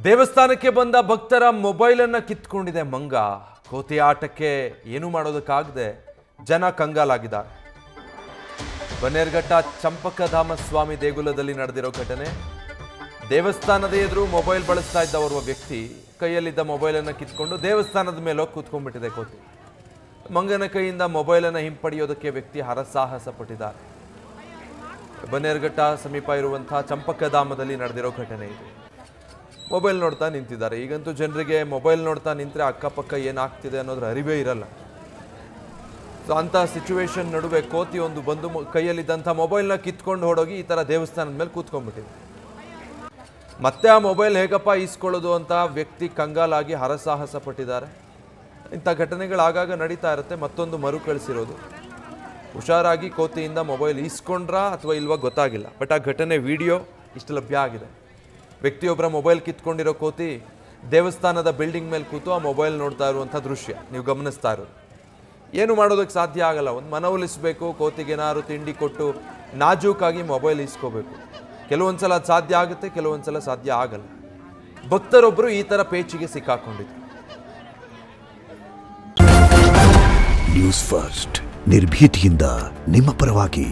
ದೇವಸ್ಥಾನಕ್ಕೆ ಬಂದ ಭಕ್ತರ ಮೊಬೈಲ್ ಅನ್ನು ಕಿತ್ತುಕೊಂಡಿದೆ ಮಂಗ. ಕೋತಿ ಆಟಕ್ಕೆ ಏನು ಮಾಡೋದಕ್ಕಾಗದೆ ಜನ ಕಂಗಾಲಾಗಿದ್ದಾರೆ. ಬನ್ನೇರಘಟ್ಟ ಚಂಪಕಧಾಮ ಸ್ವಾಮಿ ದೇಗುಲದಲ್ಲಿ ನಡೆದಿರೋ ಘಟನೆ. ದೇವಸ್ಥಾನದ ಎದುರು ಮೊಬೈಲ್ ಬಳಸ್ತಾ ಇದ್ದ ಓರ್ವ ವ್ಯಕ್ತಿ ಕೈಯಲ್ಲಿದ್ದ ಮೊಬೈಲ್ ಅನ್ನು ಕಿತ್ಕೊಂಡು ದೇವಸ್ಥಾನದ ಮೇಲೆ ಹೋಗಿ ಕೂತ್ಕೊಂಡ್ಬಿಟ್ಟಿದೆ ಕೋತಿ. ಮಂಗನ ಕೈಯಿಂದ ಮೊಬೈಲ್ ಅನ್ನು ಹಿಂಪಡೆಯೋದಕ್ಕೆ ವ್ಯಕ್ತಿ ಹರಸಾಹಸ ಪಟ್ಟಿದ್ದಾರೆ. ಬನ್ನೇರಘಟ್ಟ ಸಮೀಪ ಇರುವಂತಹ ಚಂಪಕಧಾಮದಲ್ಲಿ ನಡೆದಿರೋ ಘಟನೆ ಇದು. ಮೊಬೈಲ್ ನೋಡ್ತಾ ನಿಂತಿದ್ದಾರೆ. ಈಗಂತೂ ಜನರಿಗೆ ಮೊಬೈಲ್ ನೋಡ್ತಾ ನಿಂತರೆ ಅಕ್ಕಪಕ್ಕ ಏನಾಗ್ತಿದೆ ಅನ್ನೋದ್ರ ಅರಿವೇ ಇರಲ್ಲ. ಸೊ ಅಂಥ ಸಿಚುವೇಶನ್ ನಡುವೆ ಕೋತಿ ಒಂದು ಬಂದು ಕೈಯಲ್ಲಿದ್ದಂಥ ಮೊಬೈಲ್ನ ಕಿತ್ಕೊಂಡು ಹೊಡೋಗಿ ಈ ಥರ ದೇವಸ್ಥಾನದ ಮೇಲೆ ಕೂತ್ಕೊಂಡ್ಬಿಟ್ಟಿದೆ. ಮತ್ತೆ ಆ ಮೊಬೈಲ್ ಹೇಗಪ್ಪ ಈಸ್ಕೊಳ್ಳೋದು ಅಂತ ವ್ಯಕ್ತಿ ಕಂಗಾಲಾಗಿ ಹರಸಾಹಸ ಪಟ್ಟಿದ್ದಾರೆ. ಇಂಥ ಘಟನೆಗಳು ಆಗಾಗ ನಡೀತಾ ಇರುತ್ತೆ. ಮತ್ತೊಂದು ಮರುಕಳಿಸಿರೋದು. ಹುಷಾರಾಗಿ ಕೋತಿಯಿಂದ ಮೊಬೈಲ್ ಈಸ್ಕೊಂಡ್ರಾ ಅಥವಾ ಇಲ್ವಾ ಗೊತ್ತಾಗಿಲ್ಲ. ಬಟ್ ಆ ಘಟನೆ ವಿಡಿಯೋ ಇಷ್ಟು ಲಭ್ಯ ಆಗಿದೆ. ವ್ಯಕ್ತಿಯೊಬ್ಬರ ಮೊಬೈಲ್ ಕಿತ್ಕೊಂಡಿರೋ ಕೋತಿ ದೇವಸ್ಥಾನದ ಬಿಲ್ಡಿಂಗ್ ಮೇಲೆ ಕೂತು ಆ ಮೊಬೈಲ್ ನೋಡ್ತಾ ಇರುವಂಥ ದೃಶ್ಯ ನೀವು ಗಮನಿಸ್ತಾ ಇರೋದು. ಏನು ಮಾಡೋದಕ್ಕೆ ಸಾಧ್ಯ ಆಗಲ್ಲ. ಒಂದು ಮನವೊಲಿಸಬೇಕು, ಕೋತಿಗೆ ಏನಾದ್ರು ತಿಂಡಿ ಕೊಟ್ಟು ನಾಜೂಕಾಗಿ ಮೊಬೈಲ್ ಈಸ್ಕೋಬೇಕು. ಕೆಲವೊಂದ್ಸಲ ಅದು ಸಾಧ್ಯ ಆಗುತ್ತೆ, ಕೆಲವೊಂದ್ಸಲ ಸಾಧ್ಯ ಆಗಲ್ಲ. ಭಕ್ತರೊಬ್ಬರು ಈ ಥರ ಪೇಚಿಗೆ ಸಿಕ್ಕಾಕೊಂಡಿದ್ರು. ನ್ಯೂಸ್ ಫಸ್ಟ್ ನಿರ್ಭೀತಿಯಿಂದ ನಿಮ್ಮ ಪರವಾಗಿ.